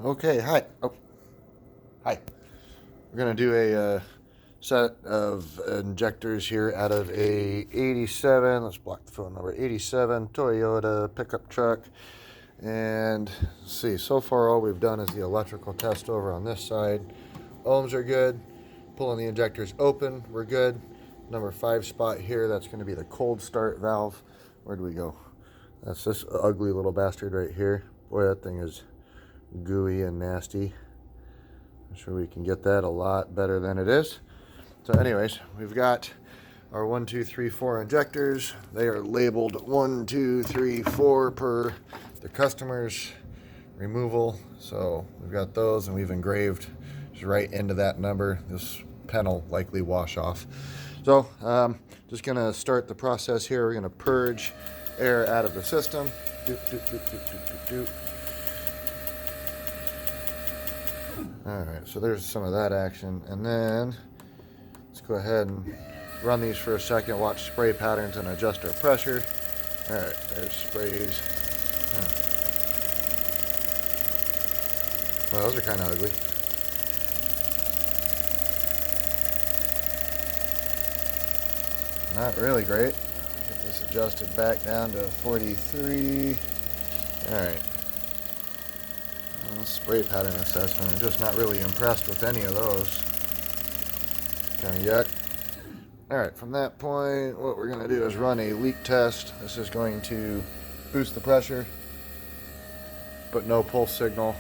Okay, hi. Oh, hi. We're gonna do a set of injectors here out of a 87. Let's block the phone number. 87 Toyota pickup truck. And let's see. So far, all we've done is the electrical test over on this side. Ohms are good. Pulling the injectors open, we're good. Number 5 spot here. That's going to be the cold start valve. Where do we go? That's this ugly little bastard right here. Boy, that thing is gooey and nasty. I'm sure we can get that a lot better than it is. So anyways, we've got our 1, 2, 3, 4 injectors. They are labeled 1, 2, 3, 4 per the customer's removal. So we've got those, and we've engraved just right into that number. This pen will likely wash off. So just gonna start the process here. We're gonna purge air out of the system. Alright, so there's some of that action. And then let's go ahead and run these for a second, watch spray patterns, and adjust our pressure. Alright, there's sprays. Oh. Well, those are kind of ugly. Not really great. Get this adjusted back down to 43. Alright. Well, spray pattern assessment. I'm just not really impressed with any of those. Kind of yuck. Alright, from that point, what we're going to do is run a leak test. This is going to boost the pressure, but no pulse signal.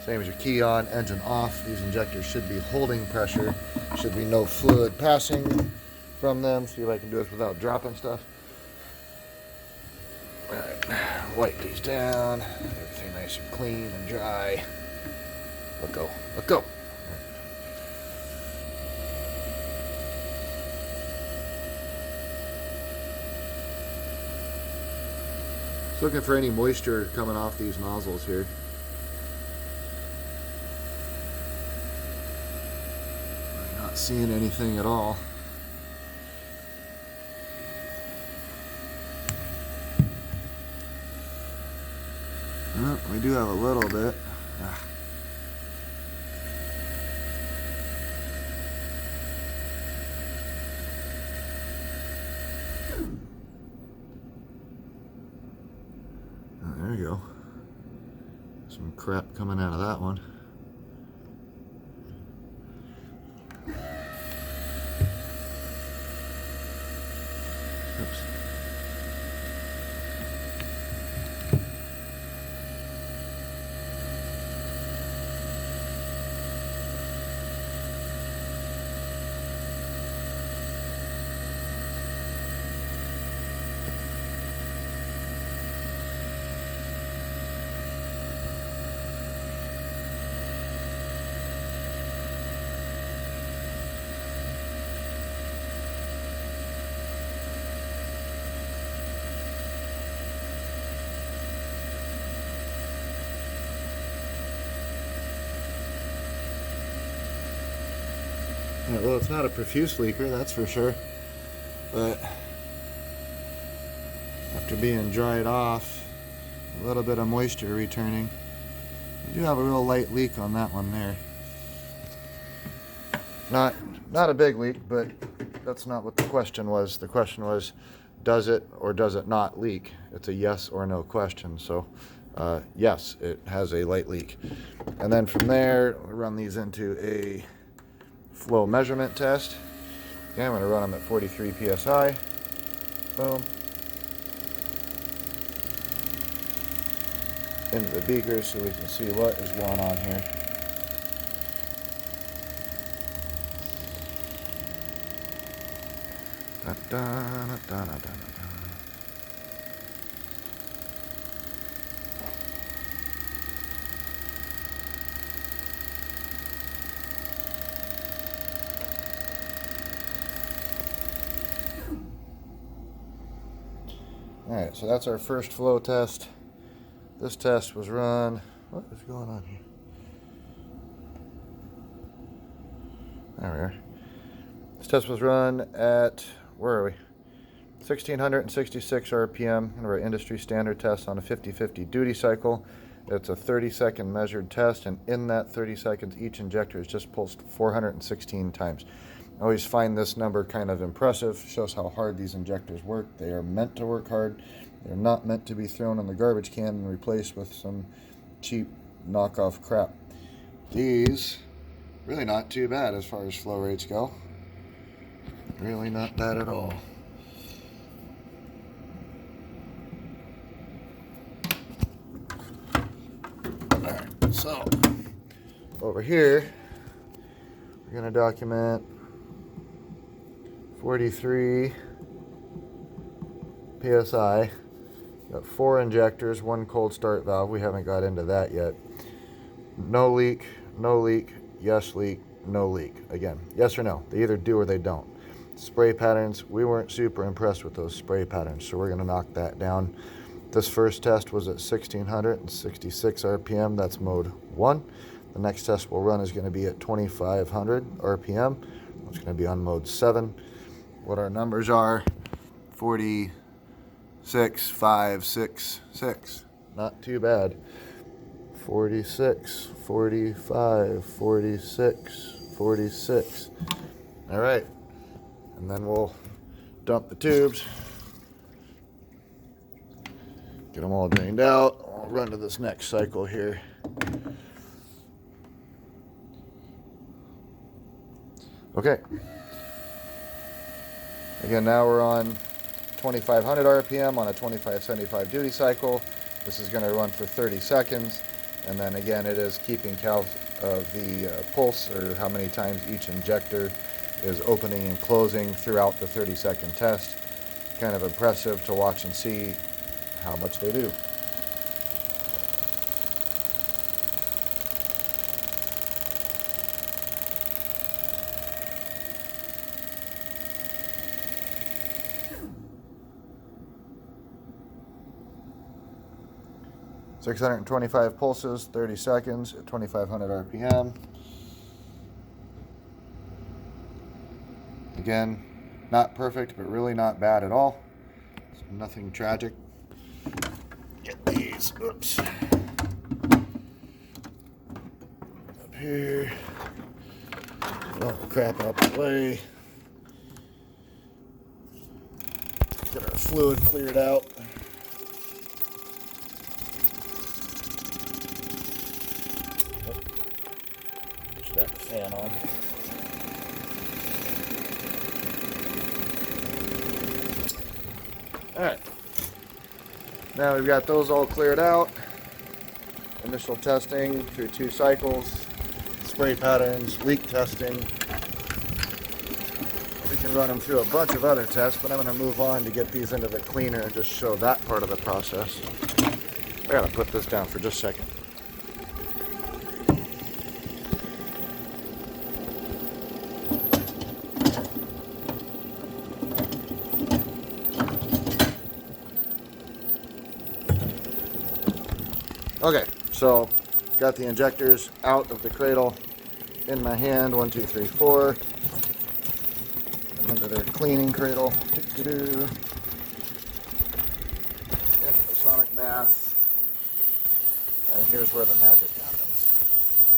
Same as your key on, engine off. These injectors should be holding pressure. Should be no fluid passing from them. See if I can do this without dropping stuff. Alright, wipe these down. Everything nice and clean and dry. Let go. Let go. Just looking for any moisture coming off these nozzles here. I'm not seeing anything at all. Well, we do have a little bit. Oh, there you go. Some crap coming out of that one. Oops. Yeah, well, it's not a profuse leaker, that's for sure. But after being dried off, a little bit of moisture returning. We do have a real light leak on that one there. Not a big leak, but that's not what the question was. The question was, does it or does it not leak? It's a yes or no question. So yes, it has a light leak. And then from there, we run these into a flow measurement test. Okay, I'm going to run them at 43 psi. Boom. Into the beaker so we can see what is going on here. Da, da, da, da, da, da. Alright, so that's our first flow test. This test was run. What is going on here? There we are. This test was run at, where are we? 1666 RPM, kind of our industry standard test on a 50-50 duty cycle. It's a 30-second measured test, and in that 30 seconds, each injector is just pulsed 416 times. I always find this number kind of impressive. Shows how hard these injectors work. They are meant to work hard. They're not meant to be thrown in the garbage can and replaced with some cheap knockoff crap. These, really not too bad as far as flow rates go. Really not bad at all. Alright, so over here, we're going to document 43 PSI. Got 4 injectors, 1 cold start valve. We haven't got into that yet. No leak, yes leak, no leak. Again, yes or no. They either do or they don't. Spray patterns, we weren't super impressed with those spray patterns, so we're going to knock that down. This first test was at 1666 RPM. That's mode 1. The next test we'll run is going to be at 2500 RPM. It's going to be on mode 7. What our numbers are: 46, 5, 6, 6. Not too bad. 46, 45, 46, 46. All right. And then we'll dump the tubes, get them all drained out. I'll run to this next cycle here. Okay. Again, now we're on 2500 RPM on a 2575 duty cycle. This is going to run for 30 seconds. And then again, it is keeping count of the pulse, or how many times each injector is opening and closing throughout the 30-second test. Kind of impressive to watch and see how much they do. (625 pulses, 30 seconds at 2500 RPM. Again, not perfect, but really not bad at all. It's nothing tragic. Get these, oops, up here. Get all the crap out the way. Get our fluid cleared out. Should have the fan on. Alright, now we've got those all cleared out. Initial testing through 2 cycles, spray patterns, leak testing. We can run them through a bunch of other tests, but I'm going to move on to get these into the cleaner and just show that part of the process. I gotta put this down for just a second. Okay, so got the injectors out of the cradle in my hand. 1, 2, 3, 4. Into their cleaning cradle. Into the sonic bath. And here's where the magic happens.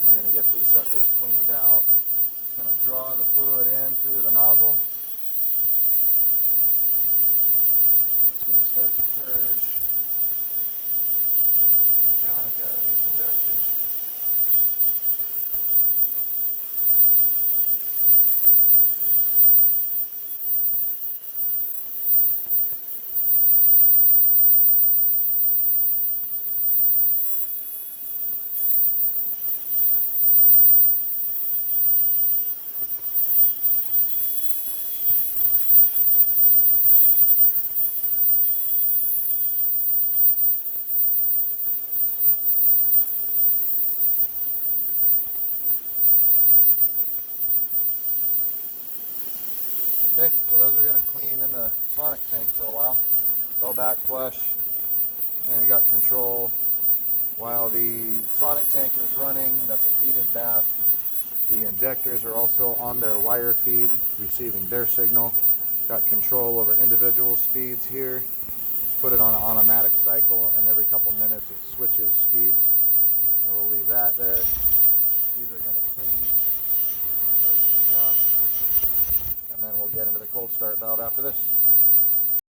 I'm going to get these suckers cleaned out. Just going to draw the fluid in through the nozzle. It's going to start to purge junk out of these injectors. Okay, so those are going to clean in the sonic tank for a while. Go back flush, and we got control while the sonic tank is running. That's a heated bath. The injectors are also on their wire feed, receiving their signal. Got control over individual speeds here. Put it on an automatic cycle, and every couple minutes it switches speeds. And we'll leave that there. These are going to clean, purge the junk, and then we'll get into the cold start valve after this.